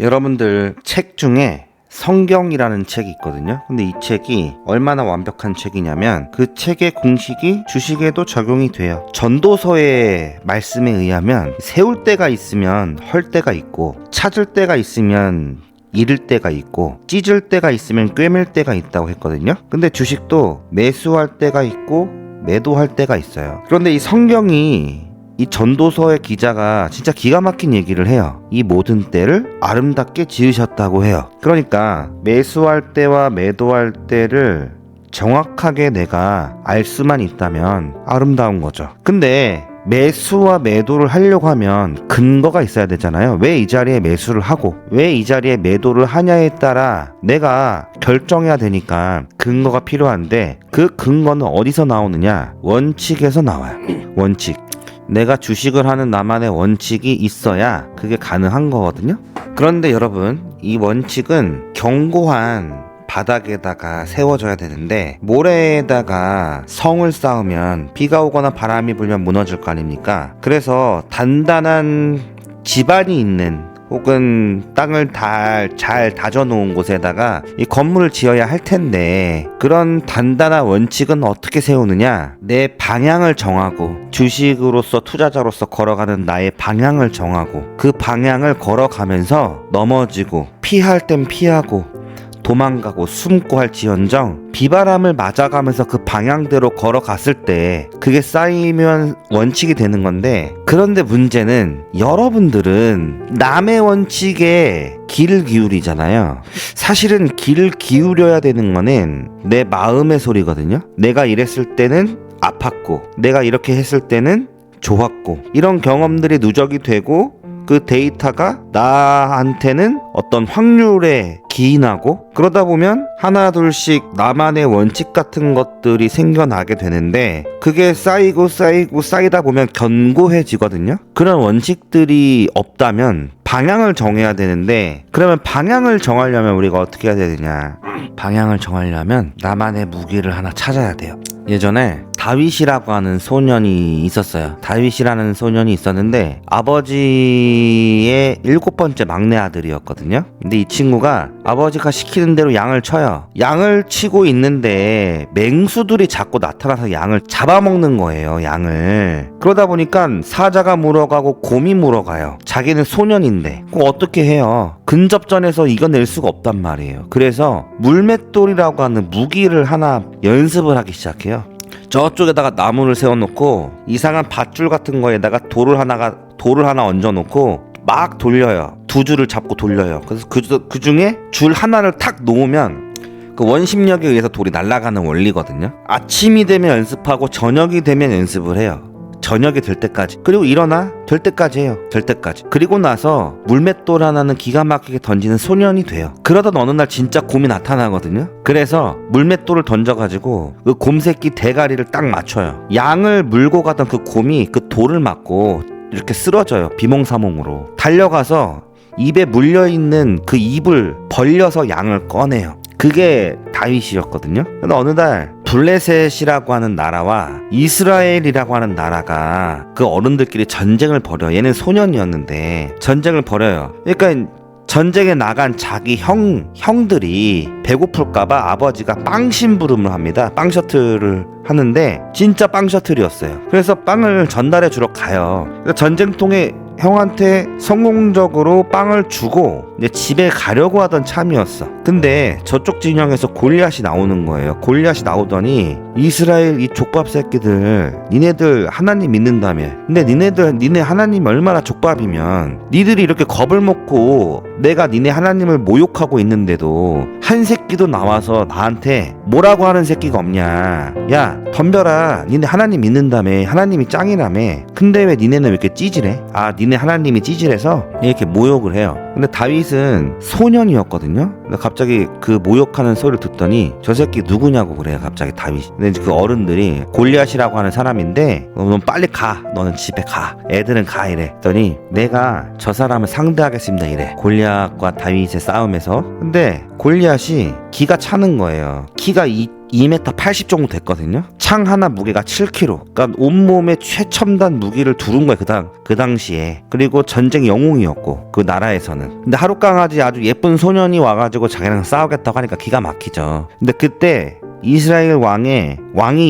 여러분들 책 중에 성경이라는 책이 있거든요. 근데 이 책이 얼마나 완벽한 책이냐면 그 책의 공식이 주식에도 적용이 돼요. 전도서의 말씀에 의하면 세울 때가 있으면 헐 때가 있고, 찾을 때가 있으면 잃을 때가 있고, 찢을 때가 있으면 꿰맬 때가 있다고 했거든요. 근데 주식도 매수할 때가 있고 매도할 때가 있어요. 그런데 이 성경이, 이 전도서의 기자가 진짜 기가 막힌 얘기를 해요. 이 모든 때를 아름답게 지으셨다고 해요. 그러니까 매수할 때와 매도할 때를 정확하게 내가 알 수만 있다면 아름다운 거죠. 근데 매수와 매도를 하려고 하면 근거가 있어야 되잖아요. 왜 이 자리에 매수를 하고 왜 이 자리에 매도를 하냐에 따라 내가 결정해야 되니까 근거가 필요한데, 그 근거는 어디서 나오느냐? 원칙에서 나와요. 원칙. 내가 주식을 하는 나만의 원칙이 있어야 그게 가능한 거거든요. 그런데 여러분, 이 원칙은 견고한 바닥에다가 세워져야 되는데, 모래에다가 성을 쌓으면 비가 오거나 바람이 불면 무너질 거 아닙니까? 그래서 단단한 지반이 있는, 혹은 땅을 잘 다져놓은 곳에다가 이 건물을 지어야 할 텐데, 그런 단단한 원칙은 어떻게 세우느냐? 내 방향을 정하고, 주식으로서 투자자로서 걸어가는 나의 방향을 정하고, 그 방향을 걸어가면서 넘어지고 피할 땐 피하고 도망가고 숨고 할지언정 비바람을 맞아가면서 그 방향대로 걸어갔을 때 그게 쌓이면 원칙이 되는 건데, 그런데 문제는 여러분들은 남의 원칙에 귀를 기울이잖아요. 사실은 귀를 기울여야 되는 거는 내 마음의 소리거든요. 내가 이랬을 때는 아팠고, 내가 이렇게 했을 때는 좋았고, 이런 경험들이 누적이 되고, 그 데이터가 나한테는 어떤 확률에 기인하고, 그러다 보면 하나 둘씩 나만의 원칙 같은 것들이 생겨나게 되는데, 그게 쌓이다 보면 견고해지거든요. 그런 원칙들이 없다면 방향을 정해야 되는데, 그러면 방향을 정하려면 우리가 어떻게 해야 되느냐? 방향을 정하려면 나만의 무기를 하나 찾아야 돼요. 예전에 다윗이라고 하는 소년이 있었어요. 다윗이라는 소년이 있었는데 아버지의 7번째 막내 아들이었거든요. 근데 이 친구가 아버지가 시키는 대로 양을 쳐요. 양을 치고 있는데 맹수들이 자꾸 나타나서 양을 잡아먹는 거예요. 양을. 그러다 보니까 사자가 물어가고 곰이 물어가요. 자기는 소년인데 그거 어떻게 해요? 근접전에서 이겨낼 수가 없단 말이에요. 그래서 물맷돌이라고 하는 무기를 하나 연습을 하기 시작해요. 저쪽에다가 나무를 세워놓고 이상한 밧줄 같은 거에다가 돌을 하나 얹어놓고 막 돌려요. 두 줄을 잡고 돌려요. 그래서 그 중에 줄 하나를 탁 놓으면 그 원심력에 의해서 돌이 날아가는 원리거든요. 아침이 되면 연습하고 저녁이 되면 연습을 해요. 저녁이 될 때까지. 그리고 일어나 될 때까지 해요. 될 때까지. 그리고 나서 물맷돌 하나는 기가 막히게 던지는 소년이 돼요. 그러다 어느 날 진짜 곰이 나타나거든요. 그래서 물맷돌을 던져가지고 그 곰새끼 대가리를 딱 맞춰요. 양을 물고 가던 그 곰이 그 돌을 맞고 이렇게 쓰러져요. 비몽사몽으로. 달려가서 입에 물려있는 그 입을 벌려서 양을 꺼내요. 그게 다윗이었거든요. 근데 어느 날 블레셋이라고 하는 나라와 이스라엘이라고 하는 나라가 그 어른들끼리 전쟁을 벌여. 얘는 소년이었는데 전쟁을 벌여요. 그러니까 전쟁에 나간 자기 형들이 배고플까봐 아버지가 빵 심부름을 합니다. 빵 셔틀을 하는데 진짜 빵 셔틀이었어요. 그래서 빵을 전달해 주러 가요. 그러니까 전쟁통에 형한테 성공적으로 빵을 주고 이제 집에 가려고 하던 참이었어. 근데 저쪽 진영에서 골리앗이 나오는 거예요. 골리앗이 나오더니 이스라엘 이 족밥 새끼들, 니네들 하나님 믿는다며. 근데 니네 하나님이 얼마나 족밥이면 니들이 이렇게 겁을 먹고 내가 니네 하나님을 모욕하고 있는데도 한 새끼도 나와서 나한테 뭐라고 하는 새끼가 없냐. 야 덤벼라. 니네 하나님 믿는다며. 하나님이 짱이라며. 근데 왜 니네는 왜 이렇게 찌질해? 아 니네 하나님이 찌질해서 이렇게 모욕을 해요. 근데 다윗은 소년이었거든요. 근데 갑자기 그 모욕하는 소리를 듣더니 저 새끼 누구냐고 그래요. 갑자기 다윗이. 근데 이제 그 어른들이 골리앗이라고 하는 사람인데 넌 빨리 가. 너는 집에 가. 애들은 가 이래. 그랬더니 내가 저 사람을 상대하겠습니다 이래. 골리앗과 다윗의 싸움에서. 근데 골리앗이 기가 차는 거예요. 키가 2m 80 정도 됐거든요. 창 하나 무게가 7kg. 그러니까 온몸에 최첨단 무기를 두른 거예요. 그 당시에. 그리고 전쟁 영웅이었고 그 나라에서는. 근데 하룻강아지 아주 예쁜 소년이 와가지고 자기랑 싸우겠다고 하니까 기가 막히죠. 근데 그때 이스라엘 왕의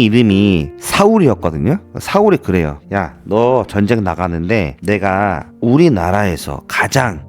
이름이 사울이었거든요. 사울이 그래요. 야, 너 전쟁 나가는데 내가 우리나라에서 가장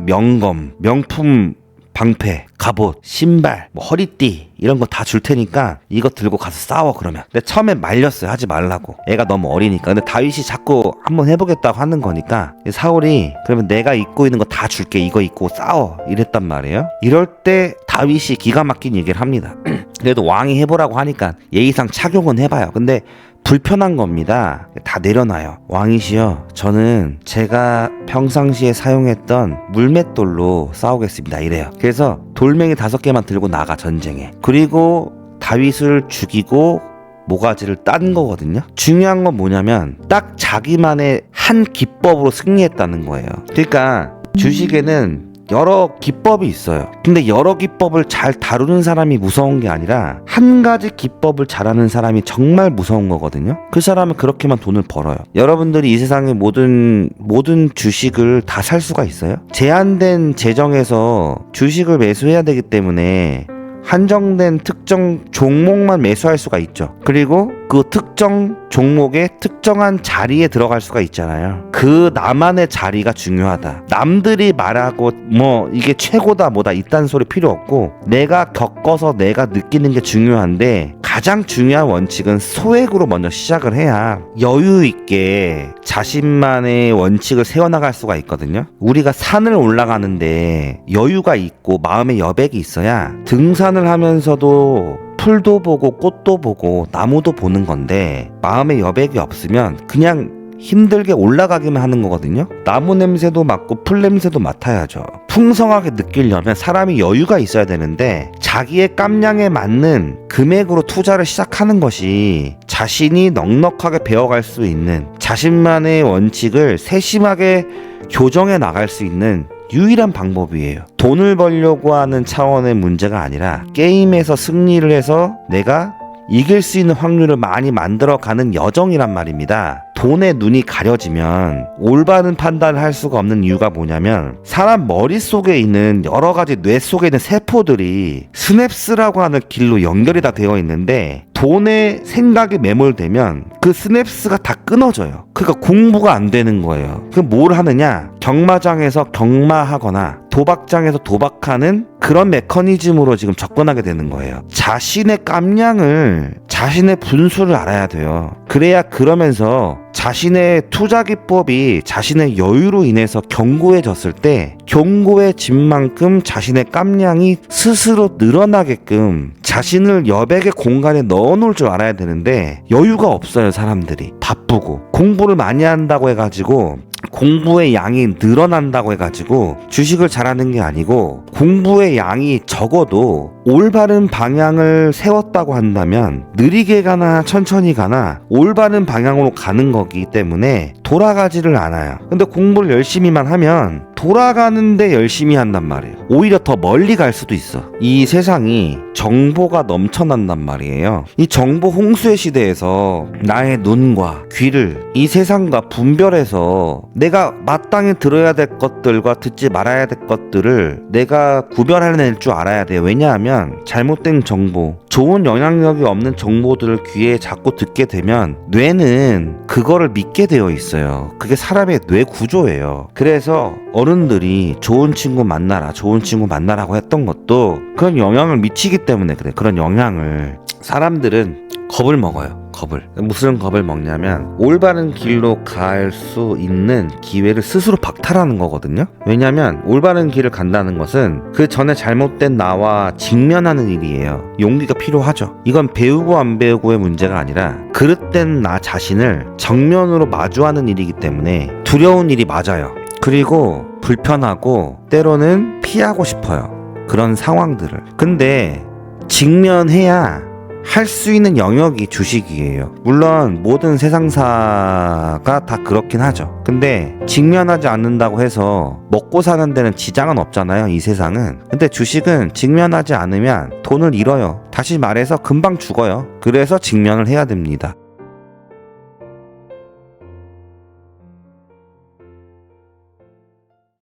명품 방패, 갑옷, 신발, 뭐 허리띠 이런 거 다 줄 테니까 이거 들고 가서 싸워. 그러면 근데 처음에 말렸어요. 하지 말라고. 애가 너무 어리니까. 근데 다윗이 자꾸 한번 해보겠다고 하는 거니까 사울이 그러면 내가 입고 있는 거 다 줄게. 이거 입고 싸워. 이랬단 말이에요. 이럴 때 다윗이 기가 막힌 얘기를 합니다. 그래도 왕이 해보라고 하니까 예의상 착용은 해봐요. 근데 불편한 겁니다. 다 내려놔요. 왕이시여, 저는 제가 평상시에 사용했던 물맷돌로 싸우겠습니다. 이래요. 그래서 돌멩이 5개만 들고 나가, 전쟁에. 그리고 다윗을 죽이고 모가지를 딴 거거든요. 중요한 건 뭐냐면 딱 자기만의 한 기법으로 승리했다는 거예요. 그러니까 주식에는 여러 기법이 있어요. 근데 여러 기법을 잘 다루는 사람이 무서운 게 아니라 한 가지 기법을 잘하는 사람이 정말 무서운 거거든요. 그 사람은 그렇게만 돈을 벌어요. 여러분들이 이 세상의 모든 주식을 다 살 수가 있어요? 제한된 재정에서 주식을 매수해야 되기 때문에 한정된 특정 종목만 매수할 수가 있죠. 그리고 그 특정 종목의 특정한 자리에 들어갈 수가 있잖아요. 그 나만의 자리가 중요하다. 남들이 말하고 뭐 이게 최고다 뭐다 이딴 소리 필요 없고 내가 겪어서 내가 느끼는 게 중요한데 가장 중요한 원칙은 소액으로 먼저 시작을 해야 여유 있게 자신만의 원칙을 세워나갈 수가 있거든요. 우리가 산을 올라가는데 여유가 있고 마음의 여백이 있어야 등산을 하면서도 풀도 보고 꽃도 보고 나무도 보는 건데 마음의 여백이 없으면 그냥 힘들게 올라가기만 하는 거거든요. 나무 냄새도 맡고 풀 냄새도 맡아야죠. 풍성하게 느끼려면 사람이 여유가 있어야 되는데 자기의 깜냥에 맞는 금액으로 투자를 시작하는 것이 자신이 넉넉하게 배워갈 수 있는 자신만의 원칙을 세심하게 교정해 나갈 수 있는 유일한 방법이에요. 돈을 벌려고 하는 차원의 문제가 아니라 게임에서 승리를 해서 내가 이길 수 있는 확률을 많이 만들어가는 여정이란 말입니다. 돈에 눈이 가려지면 올바른 판단을 할 수가 없는 이유가 뭐냐면 사람 머릿속에 있는 여러 가지 뇌 속에 있는 세포들이 스냅스라고 하는 길로 연결이 다 되어 있는데 돈의 생각이 매몰되면 그 스냅스가 다 끊어져요. 그러니까 공부가 안 되는 거예요. 그럼 뭘 하느냐? 경마장에서 경마하거나 도박장에서 도박하는 그런 메커니즘으로 지금 접근하게 되는 거예요. 자신의 깜냥을, 자신의 분수를 알아야 돼요. 그래야 그러면서 자신의 투자 기법이 자신의 여유로 인해서 견고해졌을 때 견고해진 만큼 자신의 깜냥이 스스로 늘어나게끔 자신을 여백의 공간에 넣어놓을 줄 알아야 되는데 여유가 없어요. 사람들이 바쁘고 공부를 많이 한다고 해가지고 공부의 양이 늘어난다고 해가지고 주식을 잘하는 게 아니고 공부의 양이 적어도 올바른 방향을 세웠다고 한다면 느리게 가나 천천히 가나 올바른 방향으로 가는 거기 때문에 돌아가지를 않아요. 근데 공부를 열심히만 하면 돌아가는데 열심히 한단 말이에요. 오히려 더 멀리 갈 수도 있어. 이 세상이 정보가 넘쳐난단 말이에요. 이 정보 홍수의 시대에서 나의 눈과 귀를 이 세상과 분별해서 내가 마땅히 들어야 될 것들과 듣지 말아야 될 것들을 내가 구별해낼 줄 알아야 돼요. 왜냐하면 잘못된 정보, 좋은 영향력이 없는 정보들을 귀에 자꾸 듣게 되면 뇌는 그거를 믿게 되어 있어요. 그게 사람의 뇌 구조예요. 그래서 어른들이 좋은 친구 만나라고 했던 것도 그런 영향을 미치기 때문에 그래. 그런 영향을 사람들은 겁을 먹어요. 무슨 겁을 먹냐면 올바른 길로 갈 수 있는 기회를 스스로 박탈하는 거거든요. 왜냐면 올바른 길을 간다는 것은 그 전에 잘못된 나와 직면하는 일이에요. 용기가 필요하죠. 이건 배우고 안 배우고의 문제가 아니라 그릇된 나 자신을 정면으로 마주하는 일이기 때문에 두려운 일이 맞아요. 그리고 불편하고 때로는 피하고 싶어요. 그런 상황들을. 근데 직면해야 할 수 있는 영역이 주식이에요. 물론 모든 세상사가 다 그렇긴 하죠. 근데 직면하지 않는다고 해서 먹고 사는 데는 지장은 없잖아요, 이 세상은. 근데 주식은 직면하지 않으면 돈을 잃어요. 다시 말해서 금방 죽어요. 그래서 직면을 해야 됩니다.